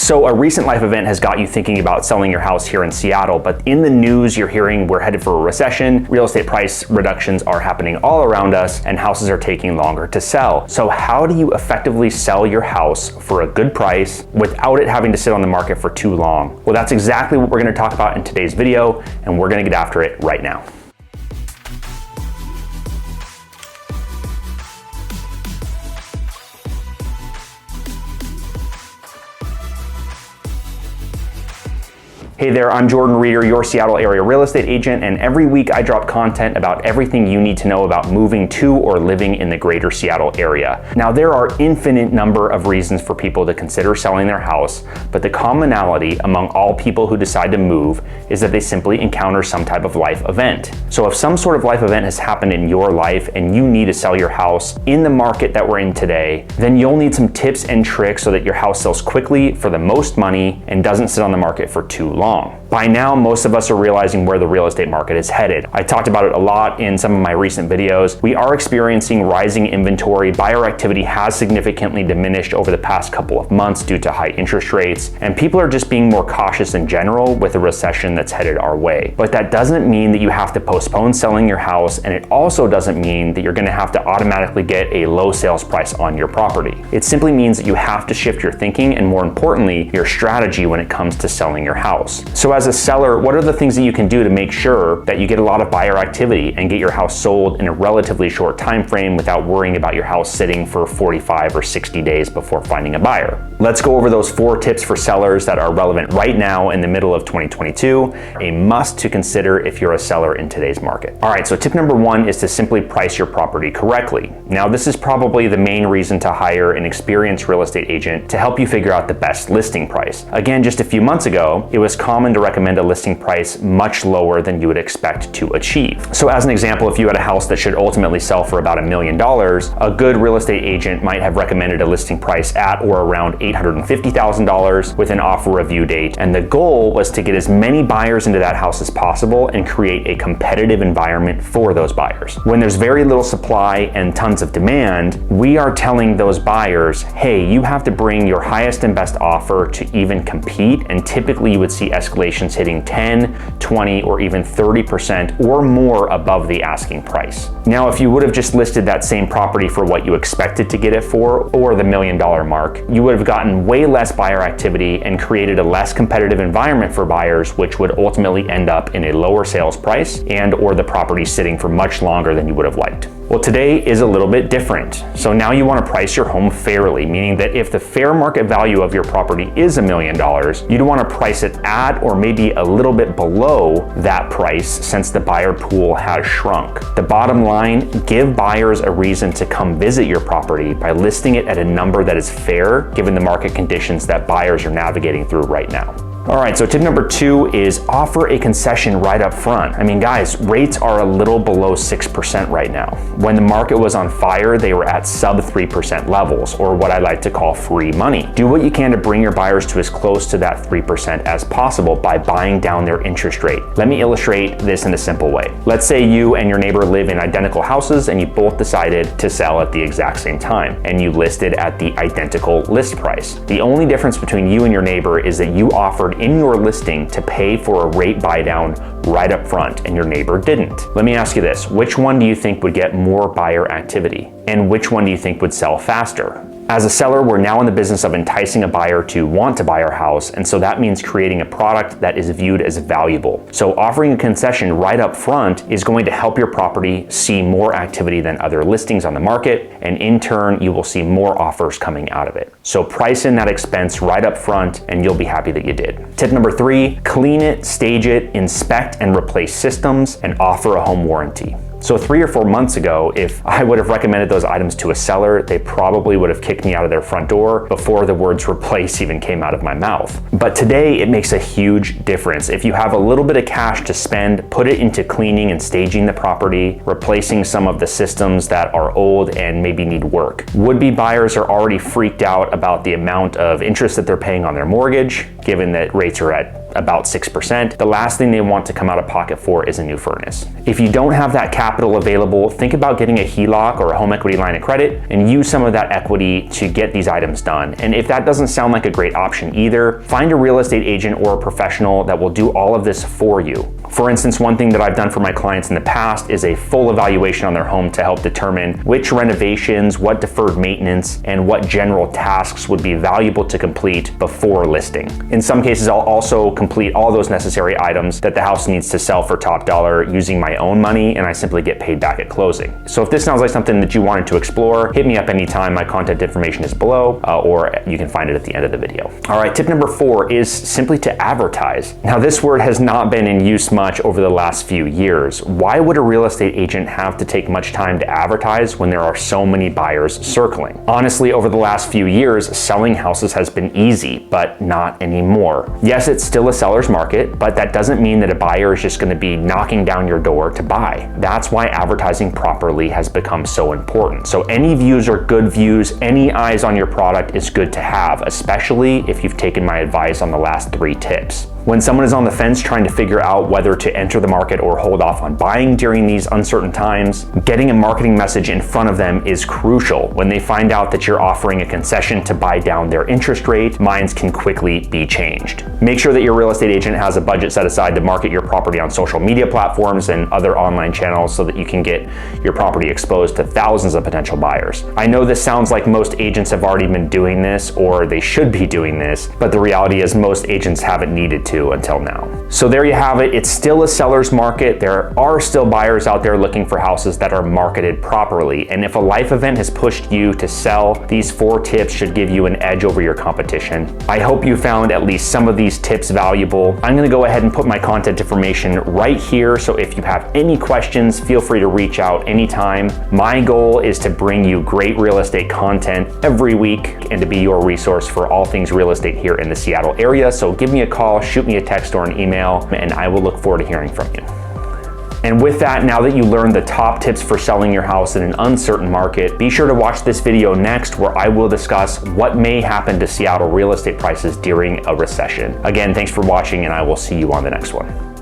So a recent life event has got you thinking about selling your house here in Seattle, but in the news you're hearing we're headed for a recession, real estate price reductions are happening all around us, and houses are taking longer to sell. So how do you effectively sell your house for a good price without it having to sit on the market for too long? Well, that's exactly what we're going to talk about in today's video, and we're going to get after it right now. Hey there, I'm Jordan Reeder, your Seattle area real estate agent, and every week I drop content about everything you need to know about moving to or living in the greater Seattle area. Now, there are infinite number of reasons for people to consider selling their house, but the commonality among all people who decide to move is that they simply encounter some type of life event. So if some sort of life event has happened in your life and you need to sell your house in the market that we're in today, then you'll need some tips and tricks so that your house sells quickly for the most money and doesn't sit on the market for too long. By now, most of us are realizing where the real estate market is headed. I talked about it a lot in some of my recent videos. We are experiencing rising inventory. Buyer activity has significantly diminished over the past couple of months due to high interest rates, and people are just being more cautious in general with the recession that's headed our way. But that doesn't mean that you have to postpone selling your house, and it also doesn't mean that you're going to have to automatically get a low sales price on your property. It simply means that you have to shift your thinking and, more importantly, your strategy when it comes to selling your house. So as a seller, what are the things that you can do to make sure that you get a lot of buyer activity and get your house sold in a relatively short time frame without worrying about your house sitting for 45 or 60 days before finding a buyer? Let's go over those 4 tips for sellers that are relevant right now in the middle of 2022, a must to consider if you're a seller in today's market. All right, so tip number 1 is to simply price your property correctly. Now, this is probably the main reason to hire an experienced real estate agent to help you figure out the best listing price. Again, just a few months ago, it was common to recommend a listing price much lower than you would expect to achieve. So as an example, if you had a house that should ultimately sell for about $1 million, a good real estate agent might have recommended a listing price at or around $850,000 with an offer review date. And the goal was to get as many buyers into that house as possible and create a competitive environment for those buyers. When there's very little supply and tons of demand, we are telling those buyers, hey, you have to bring your highest and best offer to even compete, and typically you would see escalations hitting 10, 20, or even 30% or more above the asking price. Now, if you would have just listed that same property for what you expected to get it for, or the $1 million mark, you would have gotten way less buyer activity and created a less competitive environment for buyers, which would ultimately end up in a lower sales price and or the property sitting for much longer than you would have liked. Well, today is a little bit different. So now you want to price your home fairly, meaning that if the fair market value of your property is $1 million, you'd want to price it at or maybe a little bit below that price since the buyer pool has shrunk. The bottom line, give buyers a reason to come visit your property by listing it at a number that is fair given the market conditions that buyers are navigating through right now. All right, so tip number 2 is offer a concession right up front. I mean, guys, rates are a little below 6% right now. When the market was on fire, they were at sub 3% levels, or what I like to call free money. Do what you can to bring your buyers to as close to that 3% as possible by buying down their interest rate. Let me illustrate this in a simple way. Let's say you and your neighbor live in identical houses and you both decided to sell at the exact same time, and you listed at the identical list price. The only difference between you and your neighbor is that you offered in your listing to pay for a rate buy down right up front and your neighbor didn't. Let me ask you this, which one do you think would get more buyer activity? And which one do you think would sell faster? As a seller, we're now in the business of enticing a buyer to want to buy our house, and so that means creating a product that is viewed as valuable. So offering a concession right up front is going to help your property see more activity than other listings on the market, and in turn, you will see more offers coming out of it. So price in that expense right up front, and you'll be happy that you did. Tip number 3, clean it, stage it, inspect and replace systems, and offer a home warranty. So 3 or 4 months ago, if I would have recommended those items to a seller, they probably would have kicked me out of their front door before the words replace even came out of my mouth. But today it makes a huge difference. If you have a little bit of cash to spend, put it into cleaning and staging the property, replacing some of the systems that are old and maybe need work. Would-be buyers are already freaked out about the amount of interest that they're paying on their mortgage, given that rates are at about 6%, the last thing they want to come out of pocket for is a new furnace. If you don't have that capital available, think about getting a HELOC or a home equity line of credit and use some of that equity to get these items done. And if that doesn't sound like a great option either, find a real estate agent or a professional that will do all of this for you. For instance, one thing that I've done for my clients in the past is a full evaluation on their home to help determine which renovations, what deferred maintenance, and what general tasks would be valuable to complete before listing. In some cases, I'll also complete all those necessary items that the house needs to sell for top dollar using my own money, and I simply get paid back at closing. So if this sounds like something that you wanted to explore, hit me up anytime. My contact information is below, or you can find it at the end of the video. All right, tip number 4 is simply to advertise. Now, this word has not been in use much over the last few years. Why would a real estate agent have to take much time to advertise when there are so many buyers circling? Honestly, over the last few years, selling houses has been easy, but not anymore. Yes, it's still a seller's market, but that doesn't mean that a buyer is just going to be knocking down your door to buy. That's why advertising properly has become so important. So any views are good views, any eyes on your product is good to have, especially if you've taken my advice on the last 3 tips. When someone is on the fence trying to figure out whether to enter the market or hold off on buying during these uncertain times, getting a marketing message in front of them is crucial. When they find out that you're offering a concession to buy down their interest rate, minds can quickly be changed. Make sure that your real estate agent has a budget set aside to market your property on social media platforms and other online channels so that you can get your property exposed to thousands of potential buyers. I know this sounds like most agents have already been doing this, or they should be doing this, but the reality is most agents haven't needed to until now. So there you have it. It's still a seller's market. There are still buyers out there looking for houses that are marketed properly. And if a life event has pushed you to sell, these 4 tips should give you an edge over your competition. I hope you found at least some of these tips valuable. I'm going to go ahead and put my contact information right here. So if you have any questions, feel free to reach out anytime. My goal is to bring you great real estate content every week and to be your resource for all things real estate here in the Seattle area. So give me a call, shoot me a text or an email, and I will look forward to hearing from you. And with that, now that you learned the top tips for selling your house in an uncertain market, be sure to watch this video next where I will discuss what may happen to Seattle real estate prices during a recession. Again, thanks for watching, and I will see you on the next one.